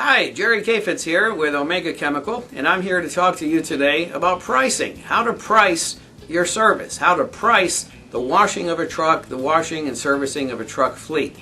Hi, Jerry Kafitz here with Omega Chemical, and I'm here to talk to you today about pricing. How to price your service, how to price the washing of a truck, the washing and servicing of a truck fleet.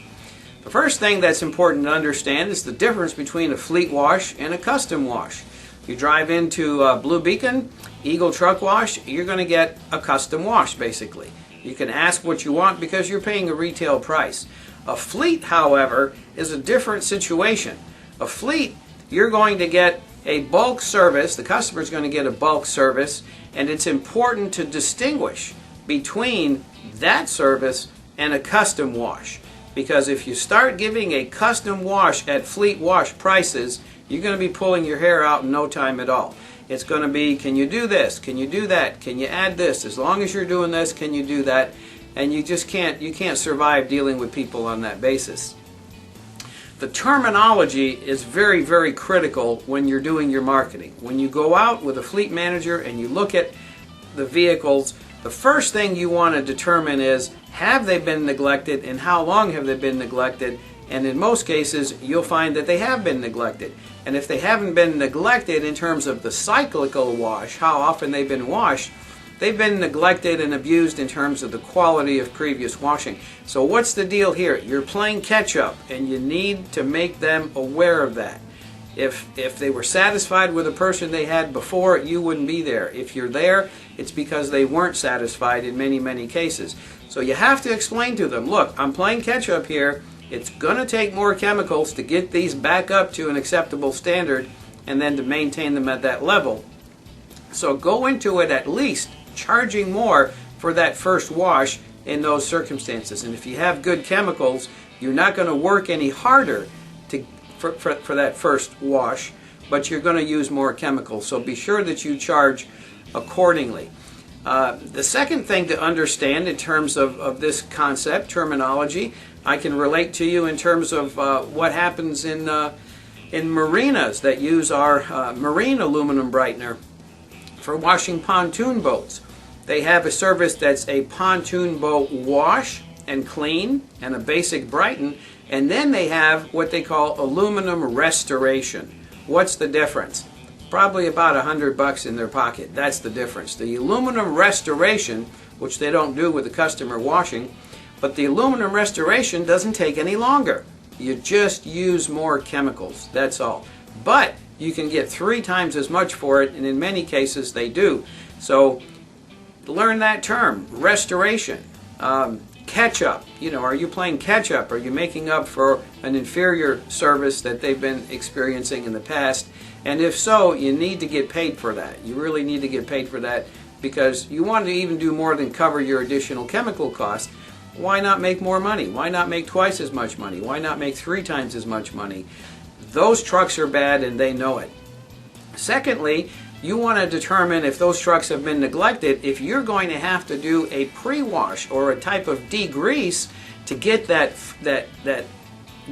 The first thing that's important to understand is the difference between a fleet wash and a custom wash. You drive into Blue Beacon, Eagle Truck Wash, you're going to get a custom wash basically. You can ask what you want because you're paying a retail price. A fleet, however, is a different situation. A fleet, you're going to get a bulk service, the customer's going to get a bulk service, and it's important to distinguish between that service and a custom wash. Because if you start giving a custom wash at fleet wash prices, you're going to be pulling your hair out in no time at all. It's going to be, can you do this? Can you do that? Can you add this? As long as you're doing this, can you do that? And you just can't survive dealing with people on that basis. The terminology is very, very critical when you're doing your marketing. When you go out with a fleet manager and you look at the vehicles, the first thing you want to determine is, have they been neglected and how long have they been neglected? And in most cases, you'll find that they have been neglected. And if they haven't been neglected in terms of the cyclical wash, how often they've been washed, they've been neglected and abused in terms of the quality of previous washing. So what's the deal here? You're playing catch up and you need to make them aware of that. If they were satisfied with the person they had before, you wouldn't be there. If you're there, it's because they weren't satisfied in many, many cases. So you have to explain to them, look, I'm playing catch up here. It's going to take more chemicals to get these back up to an acceptable standard and then to maintain them at that level. So go into it at least charging more for that first wash in those circumstances. And if you have good chemicals, you're not going to work any harder for that first wash, but you're going to use more chemicals. So be sure that you charge accordingly. The second thing to understand in terms of this concept, terminology, I can relate to you in terms of what happens in marinas that use our marine aluminum brightener for washing pontoon boats. They have a service that's a pontoon boat wash and clean and a basic brighten, and then they have what they call aluminum restoration. What's the difference? Probably about $100 in their pocket. That's the difference. The aluminum restoration, which they don't do with the customer washing, but the aluminum restoration doesn't take any longer. You just use more chemicals, that's all. But you can get 3 times as much for it, and in many cases they do. So learn that term, restoration. Catch up. You know, are you playing catch up? Are you making up for an inferior service that they've been experiencing in the past? And if so, you need to get paid for that. You really need to get paid for that because you want to even do more than cover your additional chemical costs. Why not make more money? Why not make twice as much money? Why not make 3 times as much money? Those trucks are bad and they know it. Secondly, you want to determine if those trucks have been neglected, if you're going to have to do a pre-wash or a type of degrease to get that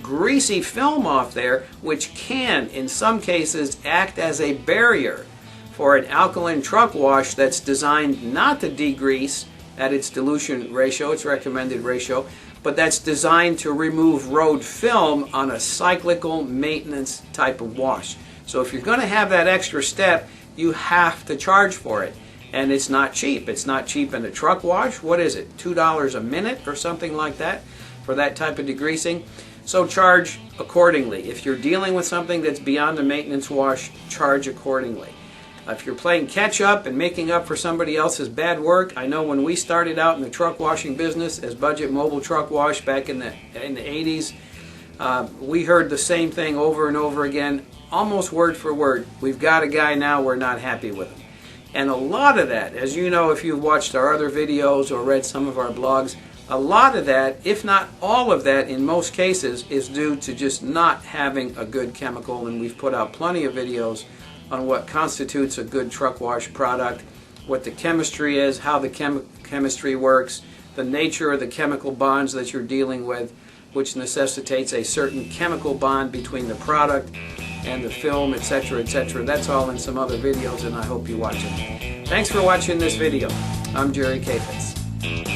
greasy film off there, which can, in some cases, act as a barrier for an alkaline truck wash that's designed not to degrease at its dilution ratio, its recommended ratio, but that's designed to remove road film on a cyclical maintenance type of wash. So if you're going to have that extra step, you have to charge for it. And it's not cheap. It's not cheap in a truck wash. What is it? $2 a minute or something like that for that type of degreasing? So charge accordingly. If you're dealing with something that's beyond a maintenance wash, charge accordingly. If you're playing catch up and making up for somebody else's bad work, I know when we started out in the truck washing business as Budget Mobile Truck Wash back in the 80s, we heard the same thing over and over again, almost word for word. We've got a guy now, we're not happy with him. And a lot of that, as you know if you've watched our other videos or read some of our blogs, a lot of that, if not all of that in most cases, is due to just not having a good chemical. And we've put out plenty of videos on what constitutes a good truck wash product, what the chemistry is, how the chemistry works, the nature of the chemical bonds that you're dealing with, which necessitates a certain chemical bond between the product and the film, etc., etc. That's all in some other videos, and I hope you watch it. Thanks for watching this video. I'm Jerry Kafitz.